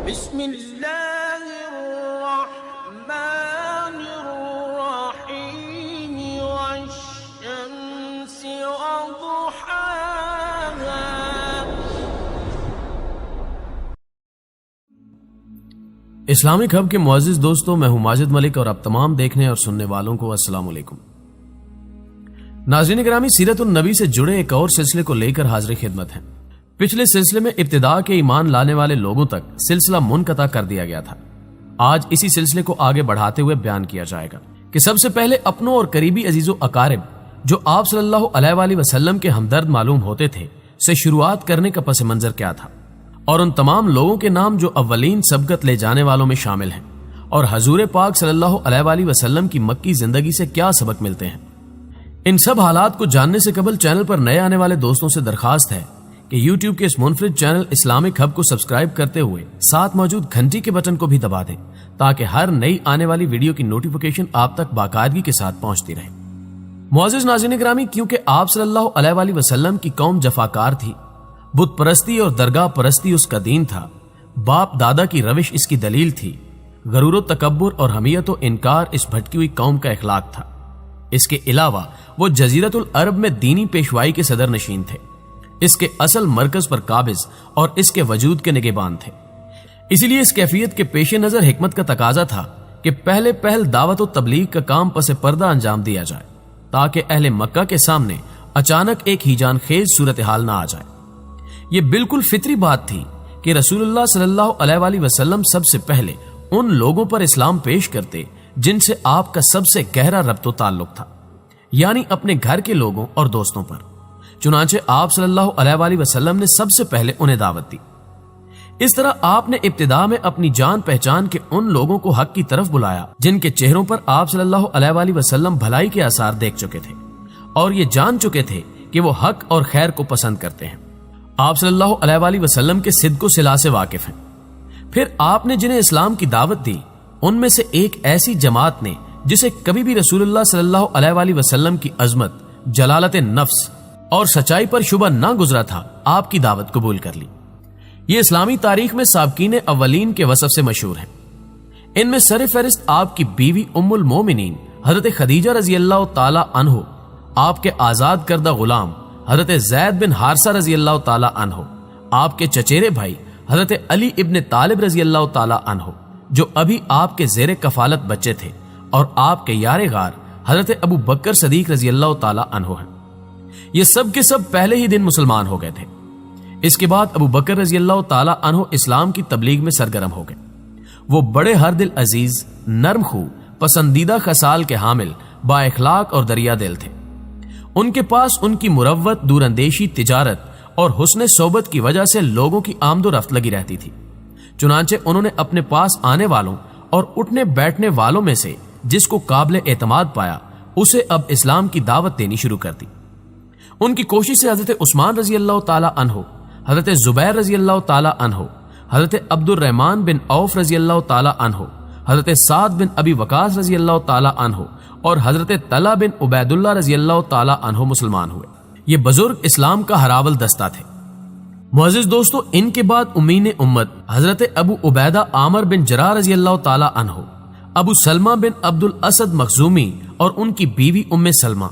بسم اللہ الرحمن الرحیم والشمس وضحاها۔ اسلامک ہب کے معزز دوستوں، میں ہوں ماجد ملک اور آپ تمام دیکھنے اور سننے والوں کو السلام علیکم۔ ناظرین گرامی، سیرت النبی سے جڑے ایک اور سلسلے کو لے کر حاضر خدمت ہیں۔ پچھلے سلسلے میں ابتدا کے ایمان لانے والے لوگوں تک سلسلہ منقطع کر دیا گیا تھا۔ آج اسی سلسلے کو آگے بڑھاتے ہوئے بیان کیا جائے گا کہ سب سے پہلے اپنوں اور قریبی عزیز و اقارب جو آپ صلی اللہ علیہ وآلہ وسلم کے ہمدرد معلوم ہوتے تھے سے شروعات کرنے کا پس منظر کیا تھا، اور ان تمام لوگوں کے نام جو اولین سبقت لے جانے والوں میں شامل ہیں، اور حضور پاک صلی اللہ علیہ وآلہ وسلم کی مکی زندگی سے کیا سبق ملتے ہیں۔ ان سب حالات کو جاننے سے قبل چینل پر نئے آنے والے دوستوں سے درخواست ہے کہ یوٹیوب کے اس منفرد چینل اسلامک ہب کو سبسکرائب کرتے ہوئے ساتھ موجود گھنٹی کے بٹن کو بھی دبا دیں تاکہ ہر نئی آنے والی ویڈیو کی نوٹیفیکیشن آپ تک باقاعدگی کے ساتھ پہنچتی رہے۔ معزز ناظرین گرامی، کیونکہ آپ صلی اللہ علیہ وآلہ وسلم کی قوم جفاکار تھی، بت پرستی اور درگاہ پرستی اس کا دین تھا، باپ دادا کی روش اس کی دلیل تھی، غرور و تکبر اور حمیت و انکار اس بھٹکی ہوئی قوم کا اخلاق تھا۔ اس کے علاوہ وہ جزیرت العرب میں دینی پیشوائی کے صدر نشین تھے، اس کے اصل مرکز پر قابض اور اس کے وجود کے نگہبان تھے۔ اسی لیے اس کیفیت کے پیش نظر حکمت کا تقاضا تھا کہ پہلے دعوت و تبلیغ کا کام پس پردہ انجام دیا جائے تاکہ اہل مکہ کے سامنے اچانک ایک ہیجان خیز صورتحال نہ آ جائے۔ یہ بالکل فطری بات تھی کہ رسول اللہ صلی اللہ علیہ وآلہ وسلم سب سے پہلے ان لوگوں پر اسلام پیش کرتے جن سے آپ کا سب سے گہرا ربط و تعلق تھا، یعنی اپنے گھر کے لوگوں اور دوستوں پر۔ چنانچہ آپ صلی اللہ علیہ وآلہ وسلم نے سب سے پہلے انہیں دعوت دی۔ اس طرح آپ نے ابتدا میں اپنی جان پہچان کے ان لوگوں کو حق کی طرف بلایا جن کے چہروں پر آپ صلی اللہ علیہ وآلہ وسلم بھلائی کے آثار دیکھ چکے تھے اور یہ جان چکے تھے کہ وہ حق اور خیر کو پسند کرتے ہیں۔ آپ صلی اللہ علیہ وآلہ وسلم کے صدق و صلاح سے واقف ہیں۔ پھر آپ نے جنہیں اسلام کی دعوت دی ان میں سے ایک ایسی جماعت نے جسے کبھی بھی رسول اللہ صلی اللہ علیہ وآلہ وسلم کی عظمت، جلالت نفس اور سچائی پر شبہ نہ گزرا تھا، آپ کی دعوت قبول کر لی۔ یہ اسلامی تاریخ میں سابقین اولین کے وصف سے مشہور ہیں۔ ان میں سر فہرست آپ کی بیوی ام المومنین حضرت خدیجہ رضی اللہ تعالی عنہ، آپ کے آزاد کردہ غلام حضرت زید بن حارثہ رضی اللہ تعالی عنہ، آپ کے چچیرے بھائی حضرت علی ابن طالب رضی اللہ تعالی عنہ جو ابھی آپ کے زیر کفالت بچے تھے، اور آپ کے یار غار حضرت ابو بکر صدیق رضی اللہ تعالی عنہ ہیں۔ یہ سب کے سب پہلے ہی دن مسلمان ہو گئے تھے۔ اس کے بعد ابو بکر رضی اللہ تعالی عنہ اسلام کی تبلیغ میں سرگرم ہو گئے۔ وہ بڑے ہر دل عزیز، نرم خو، پسندیدہ خصال کے حامل، با اخلاق اور دریا دل تھے۔ ان کے پاس ان کی مروت، دور اندیشی، تجارت اور حسن صحبت کی وجہ سے لوگوں کی آمد و رفت لگی رہتی تھی۔ چنانچہ انہوں نے اپنے پاس آنے والوں اور اٹھنے بیٹھنے والوں میں سے جس کو قابل اعتماد پایا اسے اب اسلام کی دعوت دینی شروع کر دی۔ ان کی کوشش سے حضرت عثمان رضی اللہ تعالی عنہ، حضرت زبیر رضی اللہ تعالی عنہ، حضرت عبد الرحمن بن عوف رضی اللہ تعالی عنہ، حضرت سعد بن ابی وقاص رضی اللہ تعالی عنہ اور حضرت طلحہ بن عبید اللہ رضی اللہ تعالی عنہ مسلمان ہوئے۔ یہ بزرگ اسلام کا ہراول دستہ تھے۔ معزز دوستو، ان کے بعد امین امت حضرت ابو عبیدہ عامر بن جراح رضی اللہ تعالی عنہ، ابو سلمہ بن عبد الاسد مخزومی اور ان کی بیوی ام سلمہ،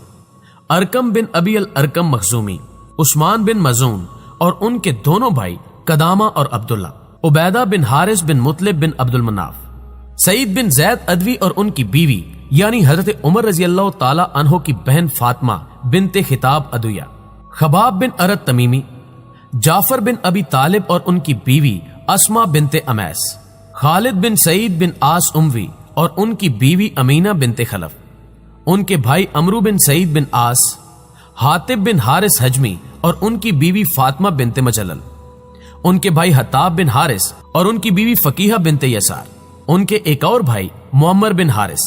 ارکم بن ابی الارکم مخزومی، عثمان بن مزون اور ان کے دونوں بھائی قدامہ اور عبداللہ، عبیدہ بن حارث بن مطلب بن عبد المناف، سعید بن زید ادوی اور ان کی بیوی یعنی حضرت عمر رضی اللہ تعالی عنہ کی بہن فاطمہ بنت خطاب ادویہ، خباب بن ارد تمیمی، جعفر بن ابی طالب اور ان کی بیوی اسما بنت امیس، خالد بن سعید بن آس اموی اور ان کی بیوی امینہ بنت خلف، ان کے بھائی عمرو بن سعید بن آس، حاتب بن حارث حجمی اور ان کی بیوی فاطمہ بنت مجلل، ان کے بھائی حتاب بن حارث اور ان کی بیوی فقیہ بنت یسار، ان کے ایک اور بھائی معمر بن حارث،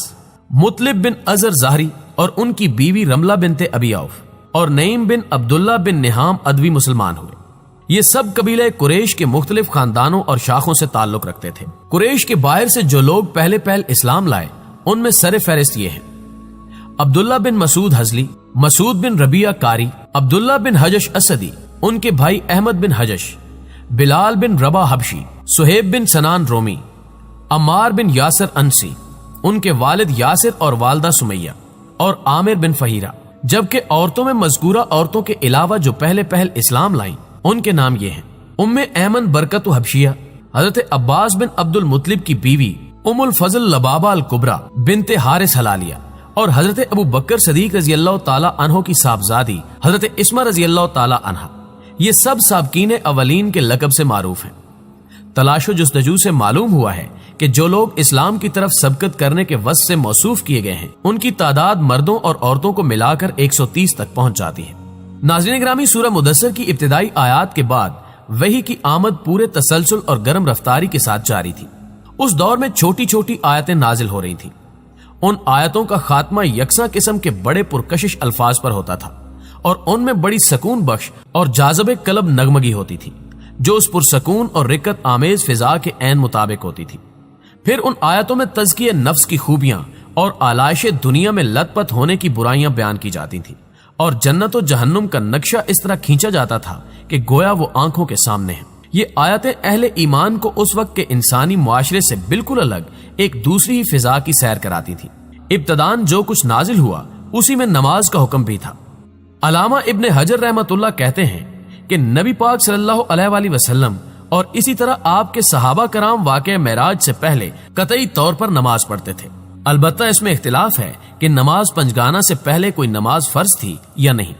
مطلب بن ازر ظاہری اور ان کی بیوی رملہ بنت ابی عوف اور نعیم بن عبداللہ بن نہام ادوی مسلمان ہوئے۔ یہ سب قبیلہ قریش کے مختلف خاندانوں اور شاخوں سے تعلق رکھتے تھے۔ قریش کے باہر سے جو لوگ پہلے اسلام لائے ان میں سر فہرست یہ ہیں: عبداللہ بن مسعود حزلی، مسعود بن ربیعہ قاری، عبداللہ بن حجش اسدی، ان کے بھائی احمد بن حجش، بلال بن ربا حبشی، सुहेब बिन सनान रोमी, अम्मार बिन यासर अंसी, उनके वालिद यासिर और वालदा सुमैया, और आमिर बिन फहीरा। जबकि औरतों में मज़कूरा औरतों के अलावा जो पहले पहल इस्लाम लाईं उनके नाम ये हैं: उम्मे ऐमन बरकत हबशिया, हजरत अब्बास बिन अब्दुल मुत्तलिब की बीवी उम्मुल फजल लबाबा अल कुबरा बिनते हारिस हलालिया, और हजरत अबू बकर सदीक रजी अल्लाह ताला अन्हो की साहबजादी हजरत इस्मा रजी अल्लाह ताला अन्हा। ये सब साबकीन अवलीन के लकब से मारूफ हैं। तलाशो जुस्तजू से मालूम हुआ है कि जो लोग इस्लाम की तरफ सबकत करने के वस्फ से मौसूफ किए गए हैं उनकी तादाद मर्दों और औरतों को मिलाकर 130 तक पहुंच जाती है। नाज़रीन ग्रामी, सूरह मुदस्सिर की इब्तिदाई आयात के बाद वही की आमद पूरे तसलसल और गर्म रफ्तारी के साथ जारी थी। उस दौर में छोटी छोटी आयतें नाजिल हो रही थी। उन आयतों का खात्मा यकसा किस्म के बड़े पुरकशिश अल्फाज पर होता था और उनमें बड़ी सकून बख्श और जाज़बे कलब नगमगी होती थी जो उस पुरसकून और रिक्कत आमेज फिजा के ऐन मुताबिक होती थी। फिर उन आयतों में तज़किए नफ्स की खूबियां और आलाइशे दुनिया में लतपत होने की बुराइयां बयान की जाती थी और जन्नत और जहन्नुम का नक्शा इस तरह खींचा जाता था कि गोया वो आंखों के सामने है। ये आयतें अहले ईमान को उस वक्त के इंसानी मुआशरे से बिल्कुल अलग एक दूसरी ही फिजा की सैर कराती थी। इब्तदान जो कुछ नाजिल हुआ उसी में नमाज का हुक्म भी था। अलामा इब्ने हजर रहमतुल्लाह कहते हैं कि नबी पाक सल्लल्लाहु अलैहि वसल्लम और इसी तरह आपके सहाबा कराम वाक़े मेराज से पहले कतई तौर पर नमाज पढ़ते थे। अलबत्ता इसमें इख्तिलाफ है कि नमाज पंजगाना से पहले कोई नमाज फर्ज थी या नहीं।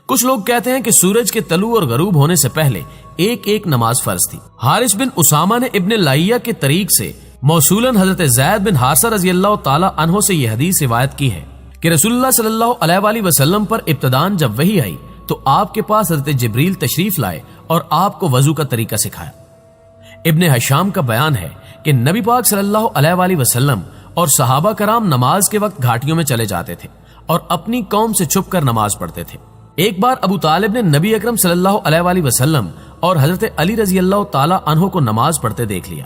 कुछ लोग कहते हैं कि सूरज के तलू और गरूब होने से पहले एक एक नमाज फर्ज थी। हारिस बिन उसामा ने इब्ने लाइया के तरीक से मौसूलन हजरत ज़ैद बिन हारिसा रज़ी अल्लाह ताला अन्हो से यह हदीस रिवायत की है कि रसूलुल्लाह सल्लल्लाहु अलैहि वसल्लम पर इब्तिदान जब वही आई तो आपके पास हजरत जिब्रील तशरीफ लाए और आपको वजू का तरीका सिखाया। इब्ने हशाम का बयान है कि नबी पाक सल्लल्लाहु अलैहि वसल्लम और सहाबा कराम नमाज के वक्त घाटियों में चले जाते थे और अपनी कौम से छुपकर नमाज पढ़ते थे। एक बार अबू तालिब ने नबी अकरम सल्लल्लाहु अलैहि वसल्लम और हजरत अली रजी अल्लाह ताला अन्हो को नमाज पढ़ते देख लिया।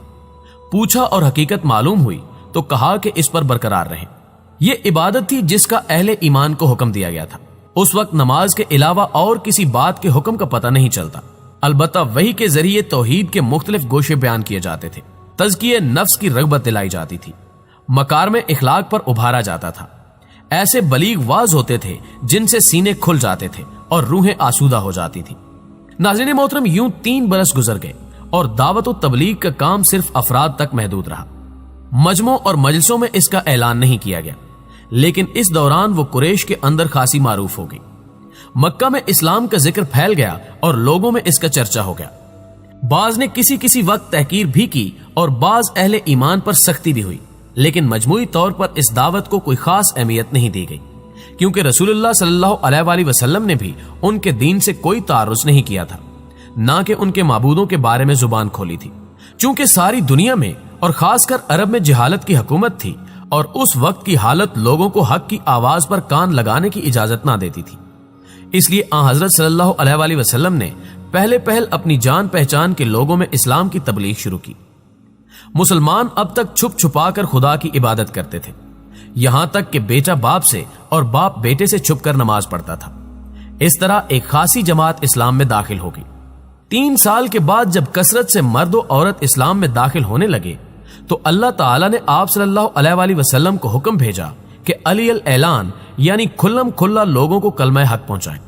पूछा और हकीकत मालूम हुई तो कहा कि इस पर बरकरार रहें। यह इबादत थी जिसका अहले ईमान को हुक्म दिया गया था। उस वक्त नमाज के अलावा और किसी बात के हुक्म का पता नहीं चलता। अलबत्ता वही के जरिए तौहीद के मुख्तलिफ गोशे बयान किए जाते थे। तज़किए नफ्स की रग़बत दिलाई जाती थी। मकार में इखलाक पर उभारा जाता था। ऐसे बलीग वाज होते थे जिनसे सीने खुल जाते थे और रूहें आसूदा हो जाती थी। नाज़रीन मोहतरम, यूं 3 बरस गुजर गए और दावत और तबलीग का काम सिर्फ अफराद तक महदूद रहा। मजमों और मजलिसों में इसका ऐलान नहीं किया गया, लेकिन इस दौरान वो कुरैश के अंदर खासी मारूफ हो गई। मक्का में इस्लाम का जिक्र फैल गया और लोगों में इसका चर्चा हो गया। बाज ने किसी वक्त तहकीर भी की और बाज अहले ईमान पर सख्ती भी हुई, लेकिन मजमूई तौर पर इस दावत को कोई खास अहमियत नहीं दी गई, क्योंकि रसूलुल्लाह सल्लल्लाहु अलैहि वसल्लम ने भी उनके दीन से कोई तारुज़ नहीं किया था, ना कि उनके माबूदों के बारे में जुबान खोली थी। चूंकि सारी दुनिया में और खासकर अरब में जहालत की हुकूमत थी और उस वक्त की हालत लोगों को हक की आवाज पर कान लगाने की इजाजत ना देती थी, इसलिए हजरत सल्लल्लाहु अलैहि वसल्लम ने पहले पहल अपनी जान पहचान के लोगों में इस्लाम की तबलीग शुरू की। मुसलमान अब तक छुप छुपा कर खुदा की इबादत करते थे, यहां तक कि बेटा बाप से और बाप बेटे से छुपकर नमाज पढ़ता था। इस तरह एक खासी जमात इस्लाम में दाखिल हो गई। 3 साल के बाद जब कसरत से मर्द और औरत इस्लाम में दाखिल होने लगे तो अल्लाह ताला ने आप सल्लल्लाहु अलैहि वसल्लम को हुक्म भेजा कि अली अल ऐलान यानी खुल्लम खुल्ला लोगों को कलमा हक पहुंचाएं।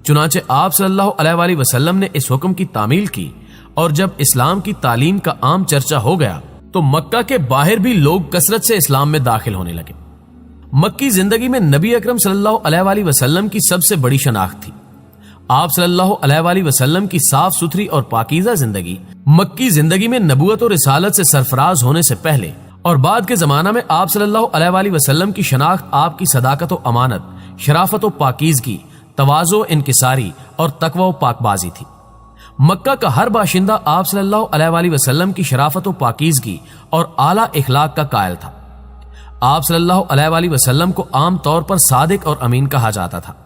चुनाचे आप सल्लल्लाहु अलैहि वसल्लम ने इस हुक्म की तामील की और जब इस्लाम की तालीम का आम चर्चा हो गया तो मक्का के बाहर भी लोग कसरत से इस्लाम में दाखिल होने लगे। मक्की जिंदगी में नबी अकरम सल्लल्लाहु अलैहि वसल्लम की सबसे बड़ी शनाख्त थी। आप सल्लल्लाहु अलैहि वसल्लम की साफ सुथरी और पाकीज़ा जिंदगी मक्की जिंदगी में नबूवत और रिसालत से सरफराज होने से पहले और बाद के जमाना में आप सल्लल्लाहु अलैहि वसल्लम की शनाख्त आपकी सदाकत और अमानत, शराफत और पाकीज़गी, तवाज़ो, इनकिसारी और तकवा और पाकबाजी थी। मक्का का हर बाशिंदा आप सल्लल्लाहु अलैहि वसल्लम की शराफत और पाकीज़गी और आला इखलाक का कायल था। आप सल्लल्लाहु अलैहि वसल्लम को आम तौर पर सादिक और अमीन कहा जाता था।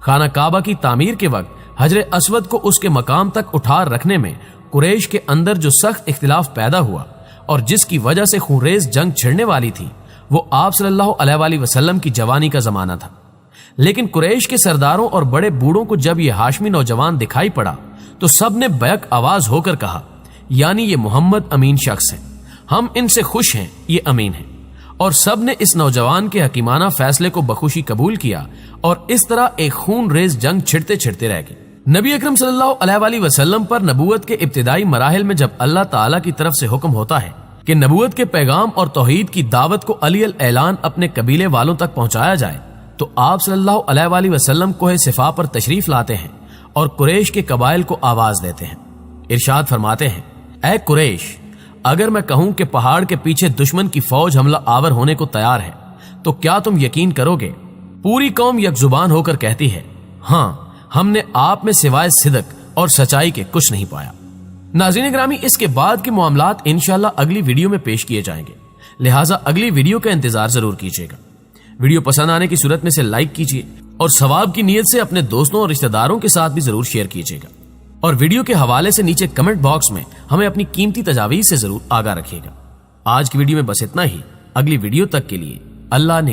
खाना काबा की तामीर के वक्त हजर अस्वद को उसके मकाम तक उठा रखने में कुरैश के अंदर जो सख्त इख्तिलाफ पैदा हुआ और जिसकी वजह से खूनरेज जंग छिड़ने वाली थी, वो आप सल्लल्लाहु अलैहि वसल्लम की जवानी का जमाना था। लेकिन कुरैश के सरदारों और बड़े बूढ़ों को जब यह हाशमी नौजवान दिखाई पड़ा तो सब ने बैक आवाज होकर कहा, यानी ये मोहम्मद अमीन शख्स हैं, हम इनसे खुश हैं, ये अमीन हैं। और सब ने इस नौजवान के हकीमाना फैसले को बखुशी कबूल किया और इस तरह एक खून रेज जंग छिड़ते छिड़ते रह गई। नबी अकरम सल्लल्लाहु अलैहि वसल्लम पर नबूवत के इब्तिदाई मराहिल में जब अल्लाह ताला की तरफ से हुक्म होता है कि नबूवत के पैगाम और तौहीद की दावत को अली अल ऐलान अपने कबीले वालों तक पहुंचाया जाए, तो आप सल्लल्लाहु अलैहि वसल्लम कोहे सिफा पर तशरीफ लाते हैं और कुरैश के कबाइल को आवाज देते हैं। इरशाद फरमाते हैं, ऐ कुरैश, अगर मैं कहूं कि पहाड़ के पीछे दुश्मन की फौज हमला आवर होने को तैयार है, तो क्या तुम यकीन करोगे? पूरी कौम यकजुबान होकर कहती है, हाँ, हमने आप में सिवाय सिदक और सच्चाई के कुछ नहीं पाया। नाज़रीन ग्रामी, इसके बाद के मामलात इंशाल्लाह अगली वीडियो में पेश किए जाएंगे, लिहाजा अगली वीडियो का इंतजार जरूर कीजिएगा। वीडियो पसंद आने की सूरत में से लाइक कीजिए और सवाब की नीयत से अपने दोस्तों और रिश्तेदारों के साथ भी जरूर शेयर कीजिएगा। और वीडियो के हवाले से नीचे कमेंट बॉक्स में हमें अपनी कीमती तजावीज़ से जरूर आगाह रखिएगा। आज की वीडियो में बस इतना ही। अगली वीडियो तक के लिए अल्लाह ने